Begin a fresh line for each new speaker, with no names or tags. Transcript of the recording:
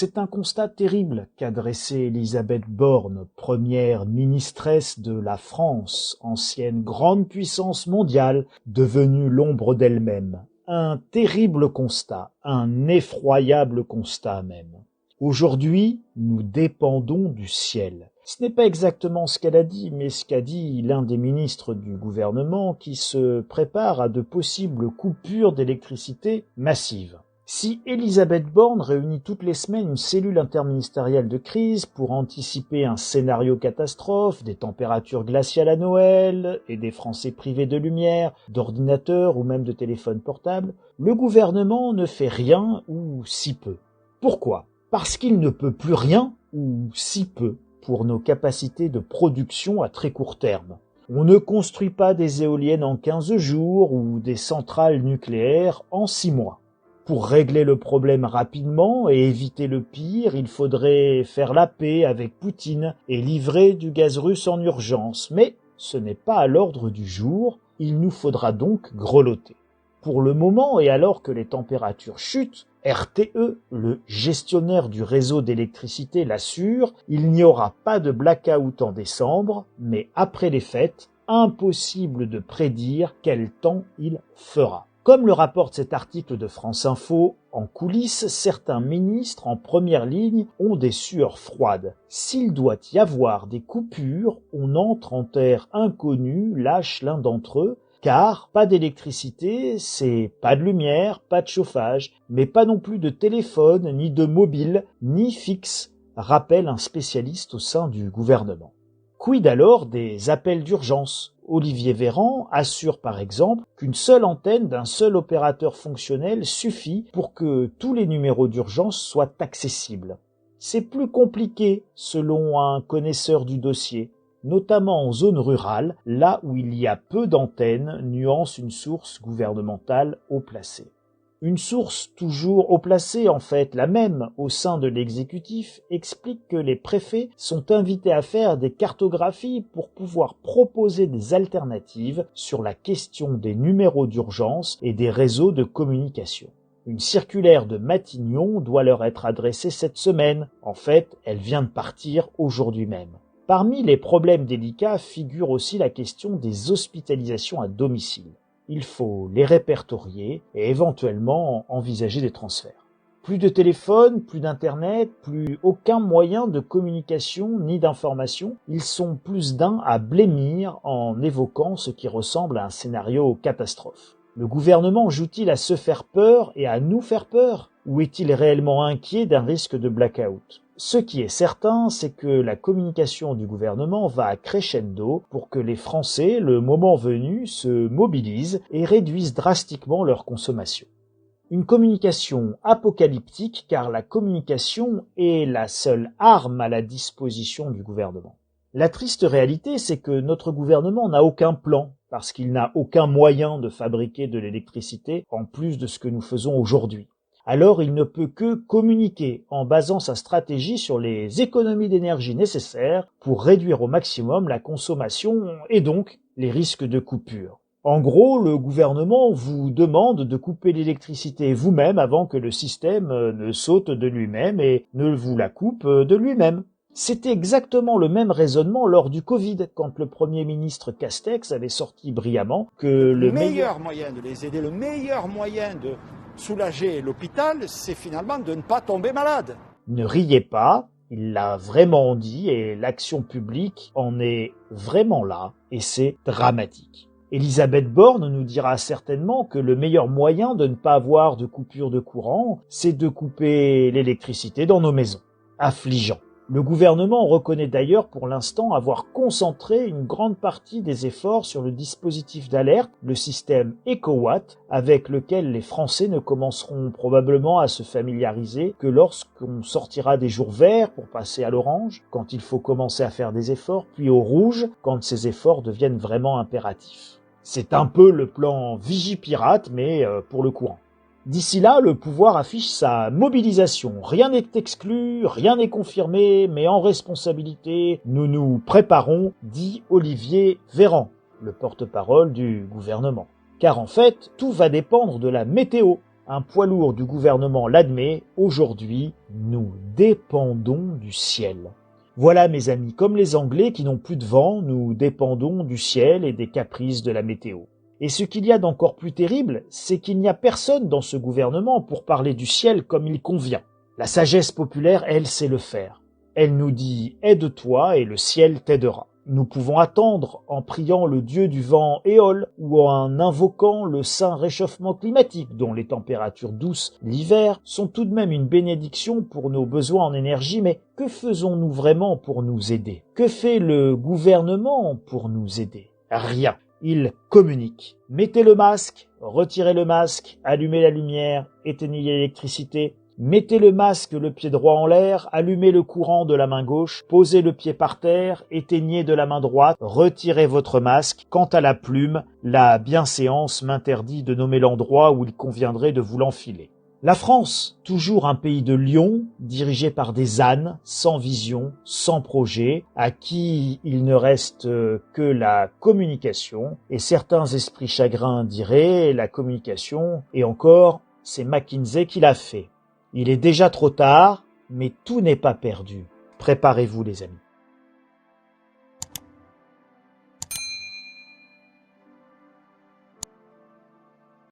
C'est un constat terrible qu'a dressé Élisabeth Borne, première ministresse de la France, ancienne grande puissance mondiale, devenue l'ombre d'elle-même. Un terrible constat, un effroyable constat même. Aujourd'hui, nous dépendons du ciel. Ce n'est pas exactement ce qu'elle a dit, mais ce qu'a dit l'un des ministres du gouvernement qui se prépare à de possibles coupures d'électricité massives. Si Élisabeth Borne réunit toutes les semaines une cellule interministérielle de crise pour anticiper un scénario catastrophe, des températures glaciales à Noël et des Français privés de lumière, d'ordinateurs ou même de téléphones portables, le gouvernement ne fait rien ou si peu. Pourquoi ? Parce qu'il ne peut plus rien ou si peu pour nos capacités de production à très court terme. On ne construit pas des éoliennes en 15 jours ou des centrales nucléaires en 6 mois. Pour régler le problème rapidement et éviter le pire, il faudrait faire la paix avec Poutine et livrer du gaz russe en urgence. Mais ce n'est pas à l'ordre du jour, il nous faudra donc grelotter. Pour le moment, et alors que les températures chutent, RTE, le gestionnaire du réseau d'électricité, l'assure, il n'y aura pas de blackout en décembre, mais après les fêtes, impossible de prédire quel temps il fera. Comme le rapporte cet article de France Info, en coulisses, certains ministres en première ligne ont des sueurs froides. S'il doit y avoir des coupures, on entre en terre inconnue, lâche l'un d'entre eux, car pas d'électricité, c'est pas de lumière, pas de chauffage, mais pas non plus de téléphone, ni de mobile, ni fixe, rappelle un spécialiste au sein du gouvernement. Quid alors des appels d'urgence ? Olivier Véran assure par exemple qu'une seule antenne d'un seul opérateur fonctionnel suffit pour que tous les numéros d'urgence soient accessibles. C'est plus compliqué selon un connaisseur du dossier, notamment en zone rurale, là où il y a peu d'antennes, nuance une source gouvernementale haut placée. Une source toujours haut placée, en fait, la même au sein de l'exécutif, explique que les préfets sont invités à faire des cartographies pour pouvoir proposer des alternatives sur la question des numéros d'urgence et des réseaux de communication. Une circulaire de Matignon doit leur être adressée cette semaine. En fait, elle vient de partir aujourd'hui même. Parmi les problèmes délicats figure aussi la question des hospitalisations à domicile. Il faut les répertorier et éventuellement envisager des transferts. Plus de téléphone, plus d'internet, plus aucun moyen de communication ni d'information. Ils sont plus d'un à blêmir en évoquant ce qui ressemble à un scénario catastrophe. Le gouvernement joue-t-il à se faire peur et à nous faire peur ? Ou est-il réellement inquiet d'un risque de blackout ? Ce qui est certain, c'est que la communication du gouvernement va à crescendo pour que les Français, le moment venu, se mobilisent et réduisent drastiquement leur consommation. Une communication apocalyptique car la communication est la seule arme à la disposition du gouvernement. La triste réalité, c'est que notre gouvernement n'a aucun plan parce qu'il n'a aucun moyen de fabriquer de l'électricité en plus de ce que nous faisons aujourd'hui. Alors il ne peut que communiquer en basant sa stratégie sur les économies d'énergie nécessaires pour réduire au maximum la consommation et donc les risques de coupure. En gros, le gouvernement vous demande de couper l'électricité vous-même avant que le système ne saute de lui-même et ne vous la coupe de lui-même. C'était exactement le même raisonnement lors du Covid, quand le Premier ministre Castex avait sorti brillamment que le
meilleur moyen de les aider, le meilleur moyen de soulager l'hôpital, c'est finalement de ne pas tomber malade.
Ne riez pas, il l'a vraiment dit et l'action publique en est vraiment là et c'est dramatique. Élisabeth Borne nous dira certainement que le meilleur moyen de ne pas avoir de coupure de courant, c'est de couper l'électricité dans nos maisons. Affligeant. Le gouvernement reconnaît d'ailleurs pour l'instant avoir concentré une grande partie des efforts sur le dispositif d'alerte, le système EcoWatt, avec lequel les Français ne commenceront probablement à se familiariser que lorsqu'on sortira des jours verts pour passer à l'orange, quand il faut commencer à faire des efforts, puis au rouge, quand ces efforts deviennent vraiment impératifs. C'est un peu le plan Vigipirate, mais pour le courant. D'ici là, le pouvoir affiche sa mobilisation. Rien n'est exclu, rien n'est confirmé, mais en responsabilité, nous nous préparons, dit Olivier Véran, le porte-parole du gouvernement. Car en fait, tout va dépendre de la météo. un poids lourd du gouvernement l'admet, aujourd'hui, nous dépendons du ciel. Voilà mes amis, comme les Anglais qui n'ont plus de vent, nous dépendons du ciel et des caprices de la météo. Et ce qu'il y a d'encore plus terrible, c'est qu'il n'y a personne dans ce gouvernement pour parler du ciel comme il convient. La sagesse populaire, elle, sait le faire. Elle nous dit « aide-toi et le ciel t'aidera ». Nous pouvons attendre en priant le dieu du vent Éole ou en invoquant le saint réchauffement climatique dont les températures douces l'hiver sont tout de même une bénédiction pour nos besoins en énergie, mais que faisons-nous vraiment pour nous aider? Que fait le gouvernement pour nous aider? Rien. Il communique. Mettez le masque, retirez le masque, allumez la lumière, éteignez l'électricité. Mettez le masque le pied droit en l'air, allumez le courant de la main gauche, posez le pied par terre, éteignez de la main droite, retirez votre masque. Quant à la plume, la bienséance m'interdit de nommer l'endroit où il conviendrait de vous l'enfiler. La France, toujours un pays de lions, dirigé par des ânes, sans vision, sans projet, à qui il ne reste que la communication, et certains esprits chagrins diraient la communication, et encore, c'est McKinsey qui l'a fait. Il est déjà trop tard, mais tout n'est pas perdu. Préparez-vous les amis.